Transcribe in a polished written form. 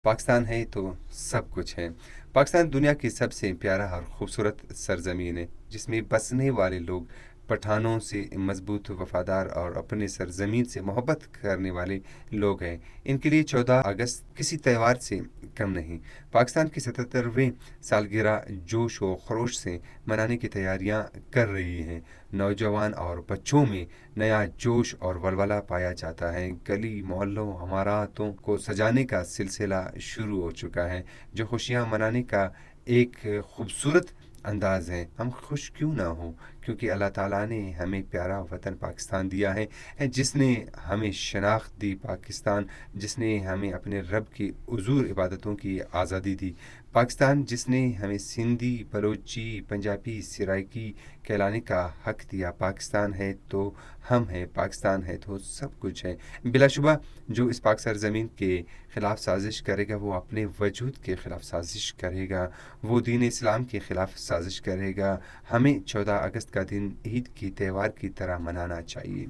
पाकिस्तान है तो सब कुछ है। पाकिस्तान दुनिया की सबसे प्यारा और खूबसूरत सरजमीन है, जिसमें बसने वाले लोग पठानों से मजबूत, वफादार और अपने सरजमीन से मोहब्बत करने वाले लोग हैं। इनके लिए 14 अगस्त किसी त्यौहार से कम नहीं। पाकिस्तान की 77वें सालगिरह जोश व खरोश से मनाने की तैयारियां कर रही हैं। नौजवान और बच्चों में नया जोश और वलवला पाया जाता है। गली मोहल्लों हमारातों को सजाने का सिलसिला शुरू हो चुका है, जो खुशियाँ मनाने का एक खूबसूरत अंदाज है। हम खुश क्यों ना हों, क्योंकि अल्लाह ताला ने हमें प्यारा वतन पाकिस्तान दिया है, जिसने हमें शनाख्त दी पाकिस्तान, जिसने हमें अपने रब की हुजूर इबादतों की आज़ादी दी पाकिस्तान, जिसने हमें सिंधी, बलोची, पंजाबी, सिराइकी कहलाने का हक दिया। पाकिस्तान है तो हम हैं, पाकिस्तान है तो सब कुछ है। बिलाशुबा जो इस पाक सरजमीन के ख़िलाफ़ साजिश करेगा, वो अपने वजूद के ख़िलाफ़ साजिश करेगा, वो दीन इस्लाम के ख़िलाफ़ साजिश करेगा। हमें 14 अगस्त का दिन ईद की त्यौहार की तरह मनाना चाहिए।